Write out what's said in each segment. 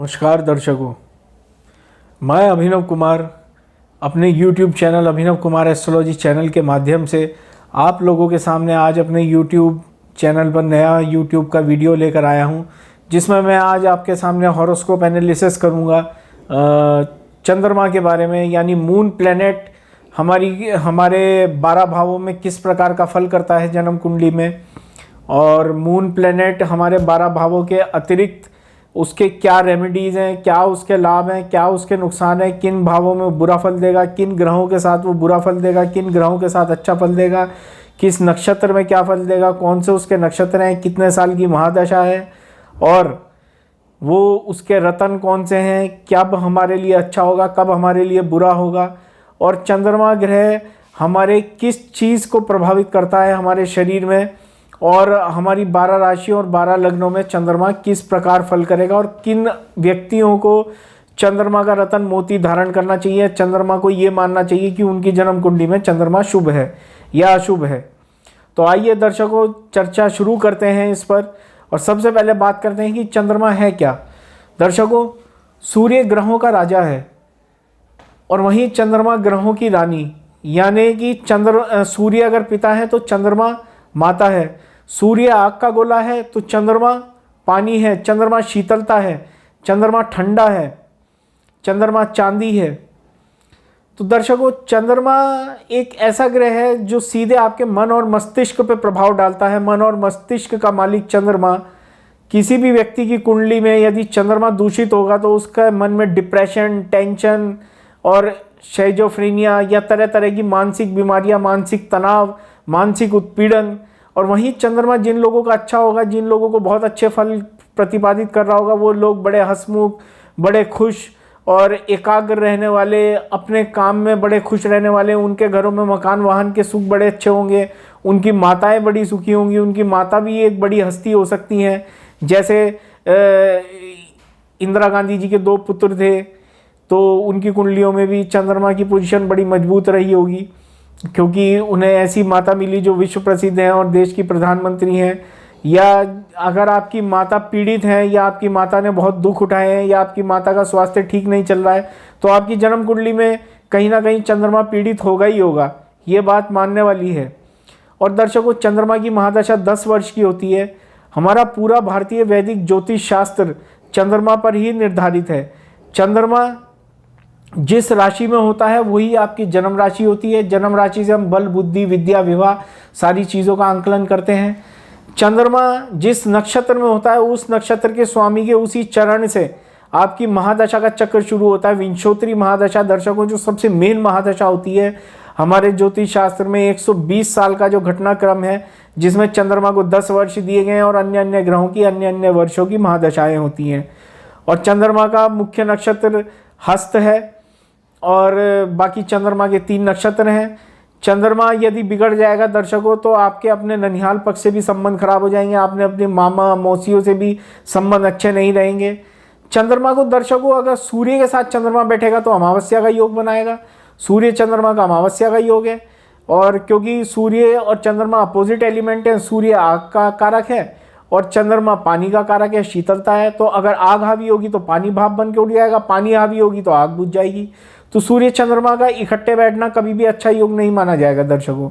नमस्कार दर्शकों, मैं अभिनव कुमार अपने YouTube channel Abhinav Kumar astrology channel के माध्यम से आप लोगों के सामने आज अपने YouTube चैनल पर नया YouTube का वीडियो लेकर आया हूं, जिसमें मैं आज आपके सामने हॉरोस्कोप एनालिसिस करूंगा चंद्रमा के बारे में, यानी मून प्लैनेट हमारे 12 भावों में किस प्रकार का फल करता है जन्म कुंडली में, और मून प्लैनेट हमारे 12 भावों के अतिरिक्त उसके क्या रेमेडीज़ हैं, क्या उसके लाभ हैं, क्या उसके नुकसान हैं, किन भावों में बुरा फल देगा, किन ग्रहों के साथ वो बुरा फल देगा, किन ग्रहों के साथ अच्छा फल देगा, किस नक्षत्र में क्या फल देगा, कौन से उसके नक्षत्र हैं, कितने साल की महादशा है, और वो उसके रत्न कौन से हैं, कब हमारे लिए अच्छा होगा, कब हमारे लिए बुरा होगा, और चंद्रमा ग्रह हमारे किस चीज़ को प्रभावित करता है हमारे शरीर में, और हमारी 12 राशियों और 12 लग्नों में चंद्रमा किस प्रकार फल करेगा, और किन व्यक्तियों को चंद्रमा का रत्न मोती धारण करना चाहिए, चंद्रमा को ये मानना चाहिए कि उनकी जन्म कुंडली में चंद्रमा शुभ है या अशुभ है। तो आइए दर्शकों, चर्चा शुरू करते हैं इस पर। और सबसे पहले बात करते हैं कि चंद्रमा है क्या। दर्शकों, सूर्य ग्रहों का राजा है और वहीं चंद्रमा ग्रहों की रानी, यानी कि सूर्य अगर पिता है तो चंद्रमा माता है, सूर्य आग का गोला है तो चंद्रमा पानी है, चंद्रमा शीतलता है, चंद्रमा ठंडा है, चंद्रमा चांदी है। तो दर्शकों, चंद्रमा एक ऐसा ग्रह है जो सीधे आपके मन और मस्तिष्क पे प्रभाव डालता है। मन और मस्तिष्क का मालिक चंद्रमा। किसी भी व्यक्ति की कुंडली में यदि चंद्रमा दूषित होगा तो उसका मन में डिप्रेशन, टेंशन और शेजोफ्रेनिया या तरह तरह की मानसिक बीमारियां, मानसिक तनाव, मानसिक उत्पीड़न। और वहीं चंद्रमा जिन लोगों का अच्छा होगा, जिन लोगों को बहुत अच्छे फल प्रतिपादित कर रहा होगा, वो लोग बड़े हंसमुख, बड़े खुश और एकाग्र रहने वाले, अपने काम में बड़े खुश रहने वाले, उनके घरों में मकान वाहन के सुख बड़े अच्छे होंगे, उनकी माताएं बड़ी सुखी होंगी। उनकी माता भी एक बड़ी हस्ती हो सकती हैं, जैसे इंदिरा गांधी जी के 2 पुत्र थे तो उनकी कुंडलियों में भी चंद्रमा की पोजीशन बड़ी मजबूत रही होगी, क्योंकि उन्हें ऐसी माता मिली जो विश्व प्रसिद्ध हैं और देश की प्रधानमंत्री हैं। या अगर आपकी माता पीड़ित हैं, या आपकी माता ने बहुत दुख उठाए हैं, या आपकी माता का स्वास्थ्य ठीक नहीं चल रहा है, तो आपकी जन्म कुंडली में कहीं ना कहीं चंद्रमा पीड़ित होगा ही होगा, ये बात मानने वाली है। और दर्शकों, चंद्रमा की महादशा 10 वर्ष की होती है। हमारा पूरा भारतीय वैदिक ज्योतिष शास्त्र चंद्रमा पर ही निर्धारित है। चंद्रमा जिस राशि में होता है वही आपकी जन्म राशि होती है। जन्म राशि से हम बल, बुद्धि, विद्या, विवाह सारी चीज़ों का आंकलन करते हैं। चंद्रमा जिस नक्षत्र में होता है उस नक्षत्र के स्वामी के उसी चरण से आपकी महादशा का चक्र शुरू होता है। विंशोत्तरी महादशा दर्शकों, जो सबसे मेन महादशा होती है हमारे ज्योतिष शास्त्र में, 120 साल का जो घटनाक्रम है, जिसमें चंद्रमा को 10 वर्ष दिए गए हैं और अन्य अन्य ग्रहों की अन्य अन्य वर्षों की महादशाएँ होती हैं। और चंद्रमा का मुख्य नक्षत्र हस्त है और बाकी चंद्रमा के 3 नक्षत्र हैं। चंद्रमा यदि बिगड़ जाएगा दर्शकों, तो आपके अपने ननिहाल पक्ष से भी संबंध खराब हो जाएंगे, आपने अपने मामा मौसियों से भी संबंध अच्छे नहीं रहेंगे। चंद्रमा को दर्शकों, अगर सूर्य के साथ चंद्रमा बैठेगा तो अमावस्या का योग बनाएगा। सूर्य चंद्रमा का अमावस्या का योग है, और क्योंकि सूर्य और चंद्रमा अपोजिट एलिमेंट हैं, सूर्य आग का कारक है और चंद्रमा पानी का कारक है, शीतलता है। तो अगर आग हावी होगी तो पानी भाप बन के उड़ जाएगा, पानी हावी होगी तो आग बुझ जाएगी। तो सूर्य चंद्रमा का इकट्ठे बैठना कभी भी अच्छा योग नहीं माना जाएगा दर्शकों।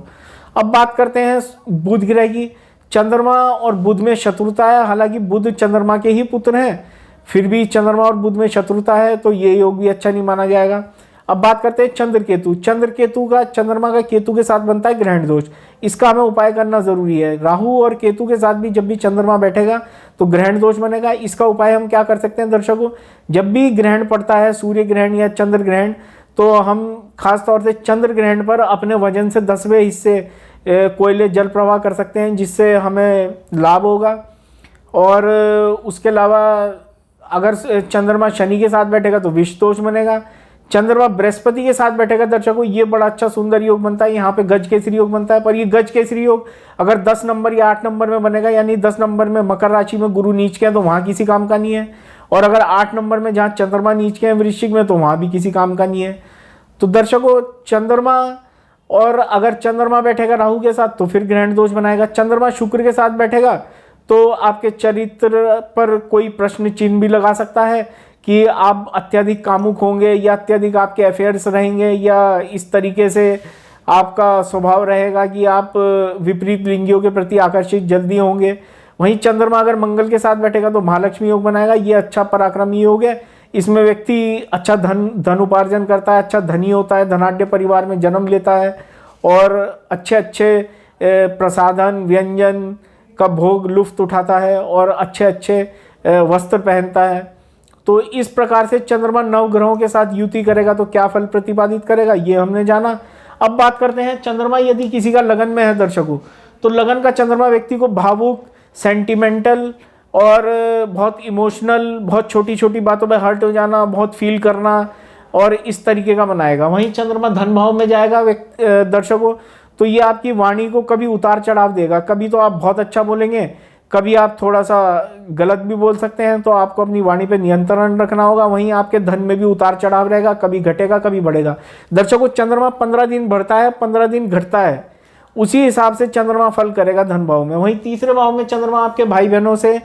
अब बात करते हैं बुध ग्रह की। चंद्रमा और बुध में शत्रुता है, हालांकि बुध चंद्रमा के ही पुत्र हैं, फिर भी चंद्रमा और बुध में शत्रुता है, तो ये योग भी अच्छा नहीं माना जाएगा। अब बात करते हैं चंद्र केतु। चंद्र केतु का, चंद्रमा का केतु के साथ बनता है ग्रहण दोष। इसका हमें उपाय करना जरूरी है। राहु और केतु के साथ भी जब भी चंद्रमा बैठेगा तो ग्रहण दोष बनेगा। इसका उपाय हम क्या कर सकते हैं दर्शकों, जब भी ग्रहण पड़ता है, सूर्य ग्रहण या चंद्र ग्रहण, तो हम खास तौर से चंद्र ग्रहण पर अपने वजन से 10वें हिस्से कोयले जल प्रवाह कर सकते हैं, जिससे हमें लाभ होगा। और उसके अलावा अगर चंद्रमा शनि के साथ बैठेगा तो विष दोष बनेगा। चंद्रमा बृहस्पति के साथ बैठेगा दर्शकों, ये बड़ा अच्छा सुंदर योग बनता है, यहाँ पे गज केसरी योग बनता है। पर ये गज केसरी योग अगर 10 नंबर या 8 नंबर में बनेगा, यानी 10 नंबर में मकर राशि में गुरु नीच के हैं तो वहाँ किसी काम का नहीं है, और अगर 8 नंबर में जहाँ चंद्रमा नीच के हैं वृश्चिक में, तो वहाँ भी किसी काम का नहीं है। तो दर्शकों, चंद्रमा, और अगर चंद्रमा बैठेगा राहु के साथ तो फिर ग्रहण दोष बनाएगा। चंद्रमा शुक्र के साथ बैठेगा तो आपके चरित्र पर कोई प्रश्न चिन्ह भी लगा सकता है कि आप अत्यधिक कामुक होंगे या अत्यधिक आपके अफेयर्स रहेंगे या इस तरीके से आपका स्वभाव रहेगा कि आप विपरीत लिंगियों के प्रति आकर्षित जल्दी होंगे। वहीं चंद्रमा अगर मंगल के साथ बैठेगा तो महालक्ष्मी योग बनाएगा। ये अच्छा पराक्रमी योग है। इसमें व्यक्ति अच्छा धन उपार्जन करता है, अच्छा धनी होता है, धनाढ्य परिवार में जन्म लेता है और अच्छे अच्छे प्रसाधन व्यंजन का भोग लुफ्त उठाता है और अच्छे अच्छे वस्त्र पहनता है। तो इस प्रकार से चंद्रमा नवग्रहों के साथ युति करेगा तो क्या फल प्रतिपादित करेगा, ये हमने जाना। अब बात करते हैं चंद्रमा यदि किसी का लगन में है दर्शकों, तो लगन का चंद्रमा व्यक्ति को भावुक, सेंटिमेंटल और बहुत इमोशनल, बहुत छोटी छोटी बातों पे हर्ट हो जाना, बहुत फील करना और इस तरीके का बनाएगा। वहीं चंद्रमा धन भाव में जाएगा दर्शकों, तो ये आपकी वाणी को कभी उतार चढ़ाव देगा। कभी तो आप बहुत अच्छा बोलेंगे, कभी आप थोड़ा सा गलत भी बोल सकते हैं, तो आपको अपनी वाणी पे नियंत्रण रखना होगा। वहीं आपके धन में भी उतार चढ़ाव रहेगा, कभी घटेगा कभी बढ़ेगा। दर्शकों चंद्रमा 15 दिन बढ़ता है, 15 दिन घटता है, उसी हिसाब से चंद्रमा फल करेगा धन भाव में। वहीं तीसरे भाव में चंद्रमा आपके भाई बहनों से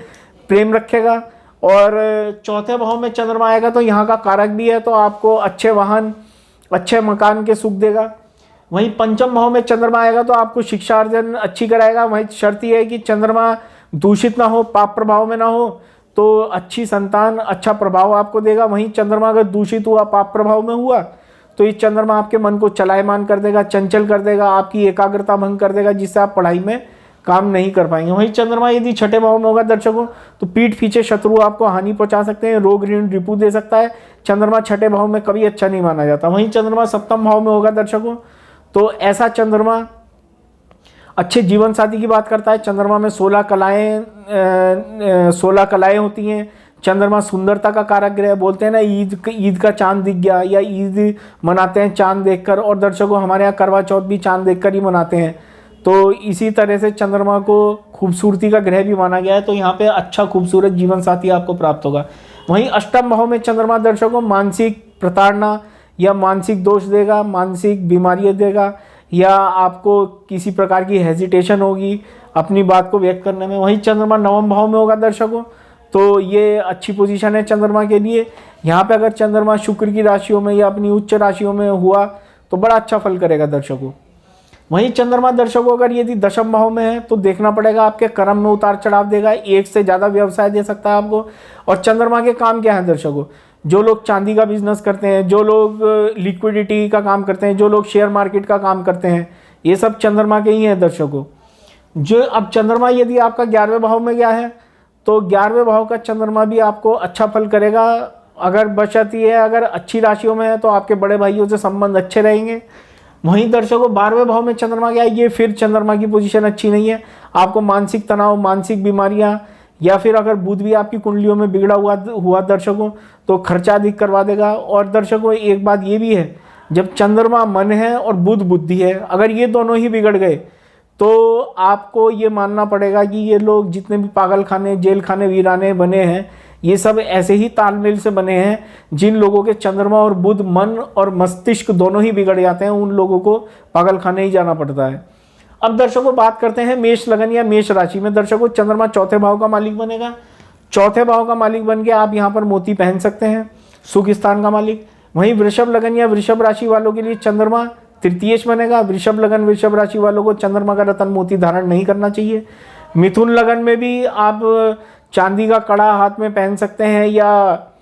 प्रेम रखेगा और चौथे भाव में चंद्रमा आएगा तो यहाँ का कारक भी है, तो आपको अच्छे वाहन, अच्छे मकान के सुख देगा। वहीं पंचम भाव में चंद्रमा आएगा तो आपको शिक्षा अर्जन अच्छी कराएगा। वहीं शर्त यह है कि चंद्रमा दूषित ना हो, पाप प्रभाव में ना हो, तो अच्छी संतान, अच्छा प्रभाव आपको देगा। वहीं चंद्रमा अगर दूषित हुआ, पाप प्रभाव में हुआ, तो ये चंद्रमा आपके मन को चलायमान कर देगा, चंचल कर देगा, आपकी एकाग्रता भंग कर देगा, जिससे आप पढ़ाई में काम नहीं कर पाएंगे। वहीं चंद्रमा यदि छठे भाव में होगा दर्शकों, तो पीठ पीछे शत्रु आपको हानि पहुंचा सकते हैं, रोग ऋण रिपु दे सकता है। चंद्रमा छठे भाव में कभी अच्छा नहीं माना जाता। वहीं चंद्रमा सप्तम भाव में होगा दर्शकों, तो ऐसा चंद्रमा अच्छे जीवन साथी की बात करता है। चंद्रमा में 16 कलाएं होती हैं। चंद्रमा सुंदरता का कारक ग्रह, बोलते हैं ना ईद का चांद दिख गया, या ईद मनाते हैं चांद देखकर। और दर्शकों हमारे यहाँ करवा चौथ भी चांद देखकर ही मनाते हैं। तो इसी तरह से चंद्रमा को खूबसूरती का ग्रह भी माना गया है। तो यहाँ पे अच्छा खूबसूरत जीवन साथी आपको प्राप्त होगा। वहीं अष्टम भाव में चंद्रमा दर्शकों मानसिक प्रताड़ना या मानसिक दोष देगा, मानसिक बीमारियाँ देगा, या आपको किसी प्रकार की हेजिटेशन होगी अपनी बात को व्यक्त करने में। वहीं चंद्रमा नवम भाव में होगा दर्शकों, तो ये अच्छी पोजीशन है चंद्रमा के लिए। यहाँ पे अगर चंद्रमा शुक्र की राशियों में या अपनी उच्च राशियों में हुआ तो बड़ा अच्छा फल करेगा दर्शकों। वहीं चंद्रमा दर्शकों अगर यदि दशम भाव में है तो देखना पड़ेगा, आपके कर्म में उतार चढ़ाव देगा, एक से ज़्यादा व्यवसाय दे सकता है आपको। और चंद्रमा के काम क्या है दर्शकों, जो लोग चांदी का बिजनेस करते हैं, जो लोग लिक्विडिटी का काम करते हैं, जो लोग शेयर मार्केट का काम करते हैं, ये सब चंद्रमा के ही हैं दर्शकों। जो अब चंद्रमा यदि आपका 11वें भाव में गया है तो 11वें भाव का चंद्रमा भी आपको अच्छा फल करेगा, अगर बशर्ते है अगर अच्छी राशियों में है तो आपके बड़े भाइयों से संबंध अच्छे रहेंगे। वहीं दर्शकों 12वें भाव में चंद्रमा गया, ये फिर चंद्रमा की पोजीशन अच्छी नहीं है। आपको मानसिक तनाव, मानसिक बीमारियां, या फिर अगर बुध भी आपकी कुंडलियों में बिगड़ा हुआ दर्शकों तो खर्चा अधिक करवा देगा। और दर्शकों एक बात ये भी है, जब चंद्रमा मन है और बुध बुद्धि है, अगर ये दोनों ही बिगड़ गए तो आपको ये मानना पड़ेगा कि ये लोग जितने भी पागल खाने, जेल खाने, वीराने बने हैं, ये सब ऐसे ही तालमेल से बने हैं। जिन लोगों के चंद्रमा और बुध मन और मस्तिष्क दोनों ही बिगड़ जाते हैं, उन लोगों को पागल खाने ही जाना पड़ता है। अब दर्शकों बात करते हैं मेष लगन या मेष राशि में। दर्शकों चंद्रमा चौथे भाव का मालिक बनेगा। चौथे भाव का मालिक बन के आप यहाँ पर मोती पहन सकते हैं, सुख स्थान का मालिक। वहीं वृषभ लगन या वृषभ राशि वालों के लिए चंद्रमा तृतीयेश बनेगा। वृषभ लगन वृषभ राशि वालों को चंद्रमा का रत्न मोती धारण नहीं करना चाहिए। मिथुन लगन में भी आप चांदी का कड़ा हाथ में पहन सकते हैं, या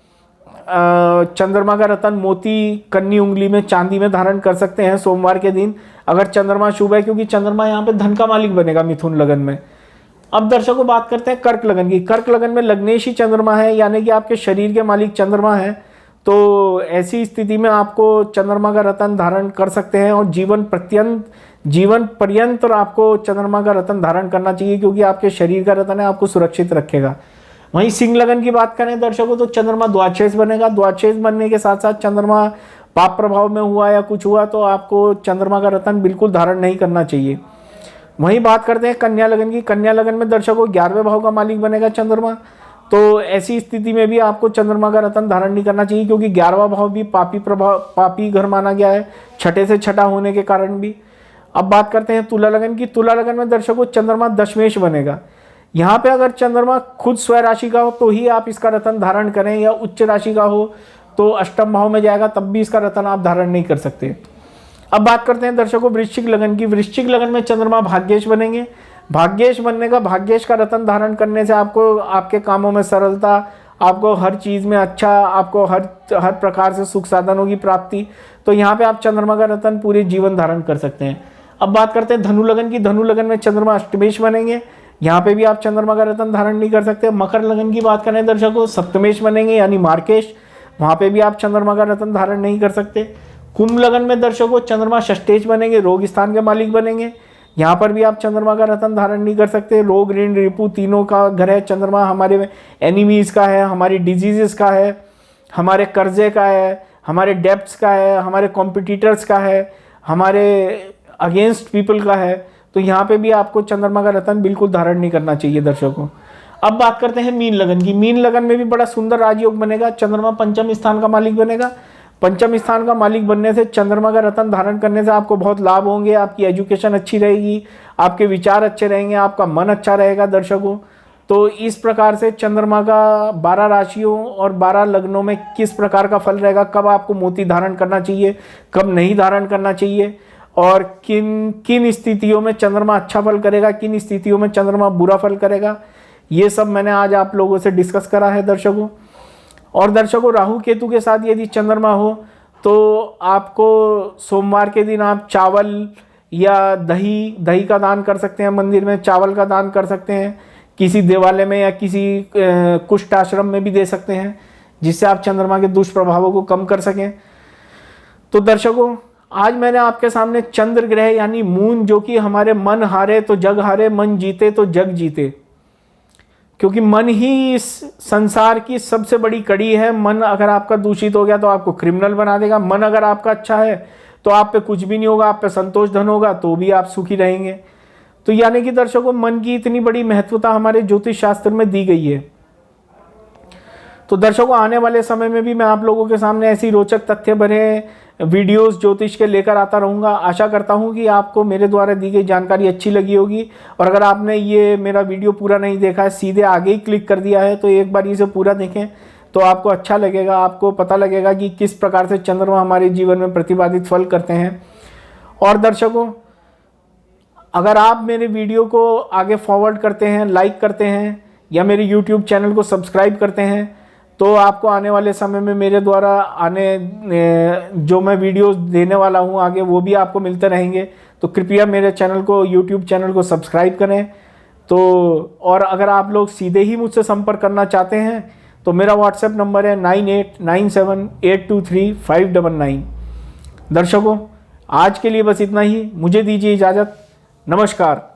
चंद्रमा का रत्न मोती कन्नी उंगली में चांदी में धारण कर सकते हैं सोमवार के दिन, अगर चंद्रमा शुभ है, क्योंकि चंद्रमा यहाँ पे धन का मालिक बनेगा मिथुन लगन में। अब दर्शकों बात करते हैं कर्क लगन की। कर्क लगन में लग्नेशी चंद्रमा है, यानी कि आपके शरीर के मालिक चंद्रमा है। तो ऐसी स्थिति में आपको चंद्रमा का रत्न धारण कर सकते हैं और जीवन पर्यंत आपको चंद्रमा का रत्न धारण करना चाहिए, क्योंकि आपके शरीर का रत्न है, आपको सुरक्षित रखेगा। वहीं सिंह लगन की बात करें दर्शकों तो चंद्रमा द्वादशेष बनेगा। द्वादशेष बनने के साथ साथ चंद्रमा पाप प्रभाव में हुआ या कुछ हुआ तो आपको चंद्रमा का रत्न बिल्कुल धारण नहीं करना चाहिए। वहीं बात करते हैं कन्या लगन की। कन्या लगन में दर्शकों 11वें भाव का मालिक बनेगा चंद्रमा। तो ऐसी स्थिति में भी आपको चंद्रमा का रत्न धारण नहीं करना चाहिए, क्योंकि 11वां भाव भी पापी घर माना गया है, छठे से छठा होने के कारण भी। अब बात करते हैं तुला लगन की। तुला लगन में दर्शकों चंद्रमा दशमेश बनेगा, यहाँ पे अगर चंद्रमा खुद स्वय राशि का हो तो ही आप इसका रत्न धारण करें, या उच्च राशि का हो तो अष्टम भाव में जाएगा तब भी इसका रत्न आप धारण नहीं कर सकते। अब बात करते हैं दर्शकों वृश्चिक लगन की। वृश्चिक लगन में चंद्रमा भाग्येश बनेंगे। भाग्येश बनने का, भाग्येश का रत्न धारण करने से आपको आपके कामों में सरलता, आपको हर चीज़ में अच्छा, आपको हर प्रकार से सुख साधनों की प्राप्ति। तो यहाँ पे आप चंद्रमा का रत्न पूरे जीवन धारण कर सकते हैं। अब बात करते हैं धनु लगन की। धनु लगन में चंद्रमा अष्टमेश बनेंगे। यहाँ पे भी आप चंद्रमा का रत्न धारण नहीं कर सकते। मकर लगन की बात करें दर्शकों, सप्तमेश बनेंगे यानी मार्केश, वहाँ पे भी आप चंद्रमा का रत्न धारण नहीं कर सकते। कुंभ लगन में दर्शकों चंद्रमा षष्ठेश बनेंगे, रोग स्थान के मालिक बनेंगे। यहाँ पर भी आप चंद्रमा का रत्न धारण नहीं कर सकते। रोग ऋण रिपु तीनों का घर है चंद्रमा, हमारे एनिमीज का है, हमारी डिजीजेस का है, हमारे कर्जे का है, हमारे डेब्ट्स का है, हमारे कॉम्पिटिटर्स का है, हमारे अगेंस्ट पीपल का है। तो यहाँ पे भी आपको चंद्रमा का रत्न बिल्कुल धारण नहीं करना चाहिए दर्शकों। अब बात करते हैं मीन लगन की। मीन लगन में भी बड़ा सुंदर राजयोग बनेगा। चंद्रमा पंचम स्थान का मालिक बनेगा। पंचम स्थान का मालिक बनने से, चंद्रमा का रत्न धारण करने से आपको बहुत लाभ होंगे। आपकी एजुकेशन अच्छी रहेगी, आपके विचार अच्छे रहेंगे, आपका मन अच्छा रहेगा दर्शकों। तो इस प्रकार से चंद्रमा का 12 राशियों और 12 लग्नों में किस प्रकार का फल रहेगा, कब आपको मोती धारण करना चाहिए, कब नहीं धारण करना चाहिए, और किन किन स्थितियों में चंद्रमा अच्छा फल करेगा, किन स्थितियों में चंद्रमा बुरा फल करेगा, ये सब मैंने आज आप लोगों से डिस्कस करा है दर्शकों। और दर्शकों राहु केतु के साथ यदि चंद्रमा हो तो आपको सोमवार के दिन आप चावल या दही का दान कर सकते हैं। मंदिर में चावल का दान कर सकते हैं, किसी देवालय में या किसी कुष्ठ आश्रम में भी दे सकते हैं, जिससे आप चंद्रमा के दुष्प्रभावों को कम कर सकें। तो दर्शकों आज मैंने आपके सामने चंद्र ग्रह यानी मून, जो कि हमारे मन हारे तो जग हारे, मन जीते तो जग जीते, क्योंकि मन ही इस संसार की सबसे बड़ी कड़ी है। मन अगर आपका दूषित हो गया तो आपको क्रिमिनल बना देगा। मन अगर आपका अच्छा है तो आप पे कुछ भी नहीं होगा, आप पे संतोष धन होगा तो भी आप सुखी रहेंगे। तो यानी कि दर्शकों मन की इतनी बड़ी महत्वता हमारे ज्योतिष शास्त्र में दी गई है। तो दर्शकों आने वाले समय में भी मैं आप लोगों के सामने ऐसी रोचक तथ्य भरे वीडियोस ज्योतिष के लेकर आता रहूँगा। आशा करता हूँ कि आपको मेरे द्वारा दी गई जानकारी अच्छी लगी होगी। और अगर आपने ये मेरा वीडियो पूरा नहीं देखा है, सीधे आगे ही क्लिक कर दिया है, तो एक बार इसे पूरा देखें तो आपको अच्छा लगेगा। आपको पता लगेगा कि किस प्रकार से चंद्रमा हमारे जीवन में प्रतिपादित फल करते हैं। और दर्शकों अगर आप मेरे वीडियो को आगे फॉरवर्ड करते हैं, लाइक करते हैं, या मेरे यूट्यूब चैनल को सब्सक्राइब करते हैं, तो आपको आने वाले समय में मेरे द्वारा जो मैं वीडियोस देने वाला हूं आगे, वो भी आपको मिलते रहेंगे। तो कृपया मेरे चैनल को, यूट्यूब चैनल को सब्सक्राइब करें। तो और अगर आप लोग सीधे ही मुझसे संपर्क करना चाहते हैं तो मेरा व्हाट्सएप नंबर है 9897823599। दर्शकों आज के लिए बस इतना ही, मुझे दीजिए इजाज़त। नमस्कार।